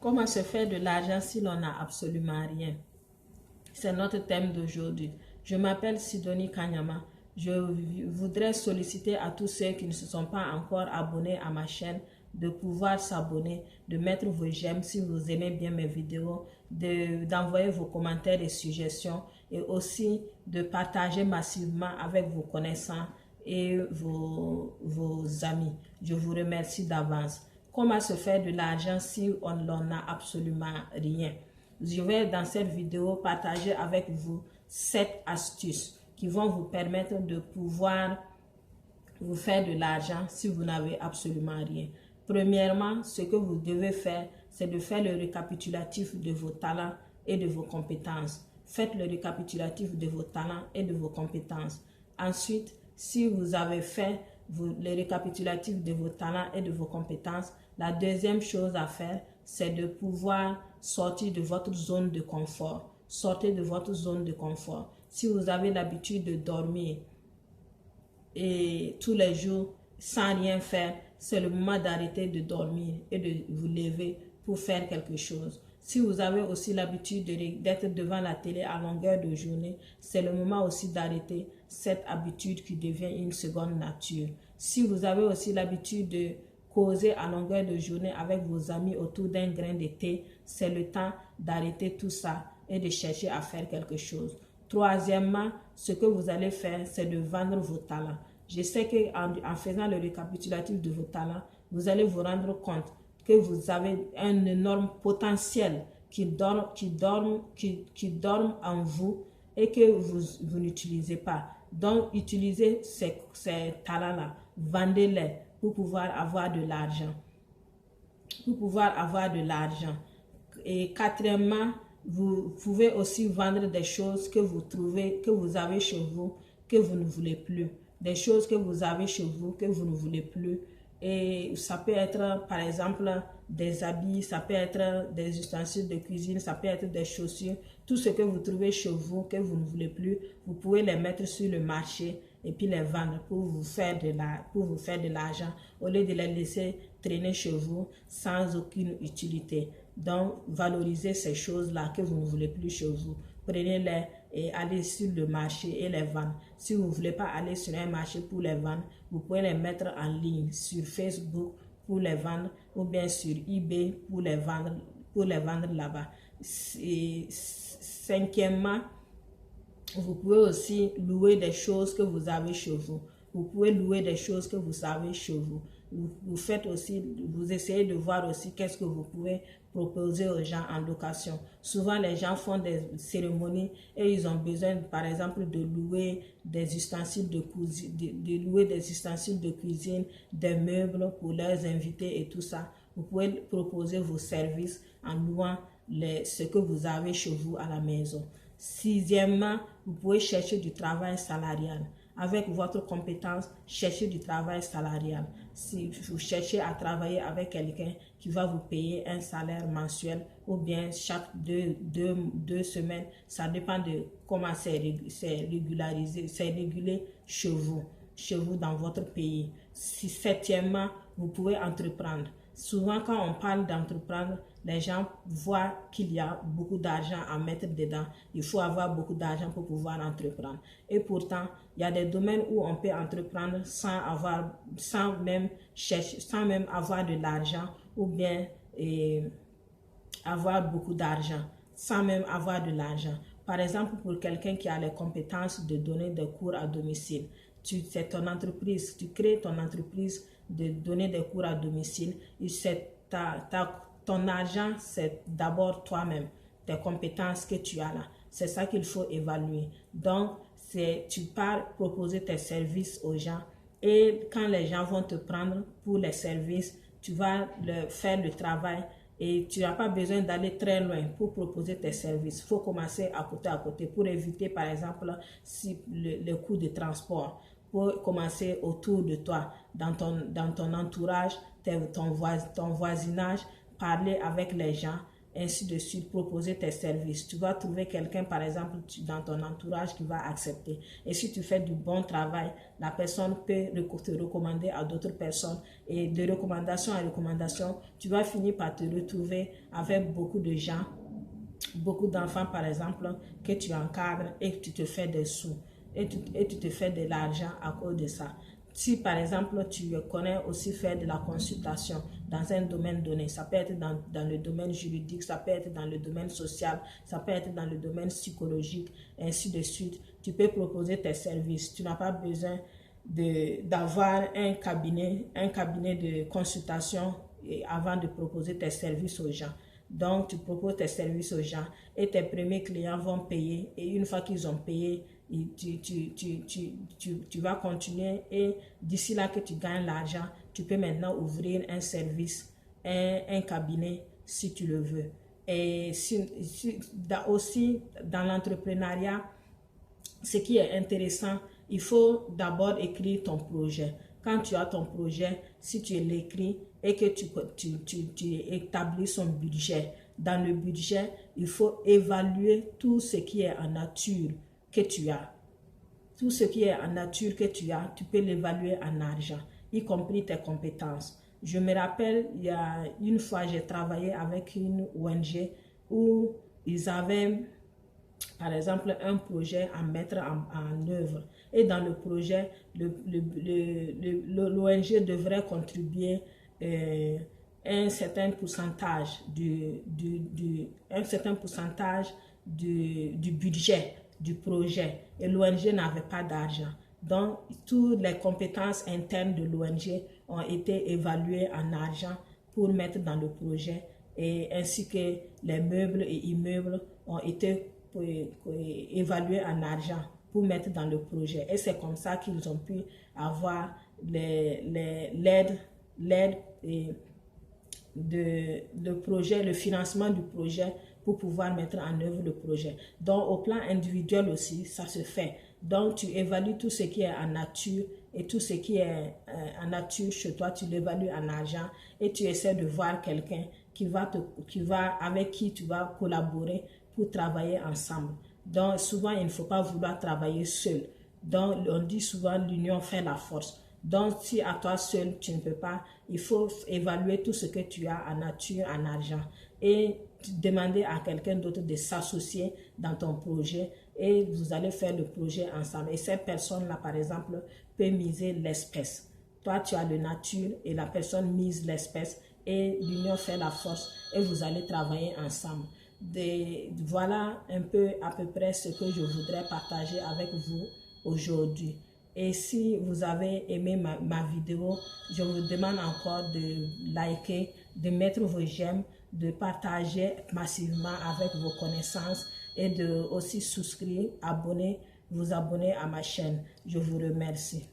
Comment se faire de l'argent si l'on n'a absolument rien? C'est notre thème d'aujourd'hui. Je m'appelle Sidonie Kanyama. Je voudrais solliciter à tous ceux qui ne se sont pas encore abonnés à ma chaîne de pouvoir s'abonner, de mettre vos j'aime si vous aimez bien mes vidéos, d'envoyer vos commentaires et suggestions et aussi de partager massivement avec vos connaissants et vos amis. Je vous remercie d'avance. Comment se faire de l'argent si on n'en a absolument rien? Je vais dans cette vidéo partager avec vous 7 astuces qui vont vous permettre de pouvoir vous faire de l'argent si vous n'avez absolument rien. Premièrement, ce que vous devez faire, c'est de faire le récapitulatif de vos talents et de vos compétences. Faites le récapitulatif de vos talents et de vos compétences. Ensuite, si vous avez fait le récapitulatif de vos talents et de vos compétences, la deuxième chose à faire, c'est de pouvoir sortir de votre zone de confort. Sortez de votre zone de confort. Si vous avez l'habitude de dormir et tous les jours sans rien faire, c'est le moment d'arrêter de dormir et de vous lever pour faire quelque chose. Si vous avez aussi l'habitude d'être devant la télé à longueur de journée, c'est le moment aussi d'arrêter cette habitude qui devient une seconde nature. Si vous avez aussi l'habitude de causer à longueur de journée avec vos amis autour d'un grain de thé, c'est le temps d'arrêter tout ça et de chercher à faire quelque chose. Troisièmement, ce que vous allez faire, c'est de vendre vos talents. Je sais qu'en faisant le récapitulatif de vos talents, vous allez vous rendre compte que vous avez un énorme potentiel qui dorme en vous et que vous n'utilisez pas. Donc, utilisez ces talents-là, vendez-les pour pouvoir avoir de l'argent. Et quatrièmement, vous pouvez aussi vendre des choses que vous trouvez, que vous avez chez vous, que vous ne voulez plus. Des choses que vous avez chez vous, que vous ne voulez plus. Et ça peut être, par exemple, des habits, ça peut être des ustensiles de cuisine, ça peut être des chaussures. Tout ce que vous trouvez chez vous, que vous ne voulez plus, vous pouvez les mettre sur le marché et puis les vendre pour vous faire de l'argent, au lieu de les laisser traîner chez vous sans aucune utilité. Donc, valorisez ces choses-là que vous ne voulez plus chez vous. Prenez-les et allez sur le marché et les vendre. Si vous ne voulez pas aller sur un marché pour les vendre, vous pouvez les mettre en ligne sur Facebook pour les vendre ou bien sur eBay pour les vendre là-bas. Cinquièmement, vous pouvez aussi louer des choses que vous avez chez vous. Vous pouvez louer des choses que vous avez chez vous. Vous essayez de voir aussi qu'est-ce que vous pouvez proposer aux gens en location. Souvent, les gens font des cérémonies et ils ont besoin, par exemple, de louer des ustensiles de cuisine, des meubles pour leurs invités et tout ça. Vous pouvez proposer vos services en louant ce que vous avez chez vous à la maison. Sixièmement, vous pouvez chercher du travail salarial. Avec votre compétence, cherchez du travail salarial. Si vous cherchez à travailler avec quelqu'un qui va vous payer un salaire mensuel ou bien chaque deux semaines, ça dépend de comment c'est régulé chez vous dans votre pays. Septièmement, vous pouvez entreprendre. Souvent, quand on parle d'entreprendre, les gens voient qu'il y a beaucoup d'argent à mettre dedans. Il faut avoir beaucoup d'argent pour pouvoir entreprendre. Et pourtant, il y a des domaines où on peut entreprendre sans même avoir de l'argent ou bien avoir beaucoup d'argent, sans même avoir de l'argent. Par exemple, pour quelqu'un qui a les compétences de donner des cours à domicile, c'est ton entreprise, tu crées ton entreprise de donner des cours à domicile. Ton argent, c'est d'abord toi-même, tes compétences que tu as là. C'est ça qu'il faut évaluer. Donc, tu pars proposer tes services aux gens et quand les gens vont te prendre pour les services, tu vas faire le travail et tu n'as pas besoin d'aller très loin pour proposer tes services. Il faut commencer à côté pour éviter, par exemple, le coût de transport. Pour commencer autour de toi, dans ton entourage, ton voisinage, parler avec les gens ainsi de suite, proposer tes services. Tu vas trouver quelqu'un, par exemple, dans ton entourage qui va accepter. Et si tu fais du bon travail, la personne peut te recommander à d'autres personnes. Et de recommandation en recommandation, tu vas finir par te retrouver avec beaucoup de gens, beaucoup d'enfants, par exemple, que tu encadres et que tu te fais des sous. Et tu te fais de l'argent à cause de ça. Si par exemple tu connais aussi faire de la consultation dans un domaine donné, ça peut être dans le domaine juridique, ça peut être dans le domaine social, ça peut être dans le domaine psychologique, ainsi de suite. Tu peux proposer tes services. Tu n'as pas besoin d'avoir un cabinet de consultation avant de proposer tes services aux gens. Donc, tu proposes tes services aux gens et tes premiers clients vont payer. Et une fois qu'ils ont payé, tu vas continuer. Et d'ici là que tu gagnes l'argent, tu peux maintenant ouvrir un service, un cabinet si tu le veux. Et aussi, dans l'entrepreneuriat, ce qui est intéressant, il faut d'abord écrire ton projet. Quand tu as ton projet, si tu l'écris et que tu établis son budget, dans le budget, il faut évaluer tout ce qui est en nature que tu as. Tout ce qui est en nature que tu as, tu peux l'évaluer en argent, y compris tes compétences. Je me rappelle, il y a une fois, j'ai travaillé avec une ONG où ils avaient, par exemple, un projet à mettre en œuvre. Et dans le projet, l'ONG devrait contribuer un certain pourcentage du budget du projet. Et l'ONG n'avait pas d'argent. Donc, toutes les compétences internes de l'ONG ont été évaluées en argent pour mettre dans le projet, et ainsi que les meubles et immeubles ont été évalués en argent pour mettre dans le projet. Et c'est comme ça qu'ils ont pu avoir l'aide de projet, le financement du projet pour pouvoir mettre en œuvre le projet. Donc, au plan individuel aussi, ça se fait. Donc, tu évalues tout ce qui est en nature et tout ce qui est en nature chez toi, tu l'évalues en argent et tu essaies de voir quelqu'un avec qui tu vas collaborer pour travailler ensemble. Donc, souvent, il ne faut pas vouloir travailler seul. Donc, on dit souvent l'union fait la force. Donc, si à toi seul, tu ne peux pas, il faut évaluer tout ce que tu as en nature, en argent, et demander à quelqu'un d'autre de s'associer dans ton projet et vous allez faire le projet ensemble. Et cette personne-là, par exemple, peut miser l'espèce. Toi, tu as le nature et la personne mise l'espèce et l'union fait la force et vous allez travailler ensemble. Voilà un peu à peu près ce que je voudrais partager avec vous aujourd'hui. Et si vous avez aimé ma vidéo, je vous demande encore de liker, de mettre vos j'aime, de partager massivement avec vos connaissances et de aussi souscrire, vous abonner à ma chaîne. Je vous remercie.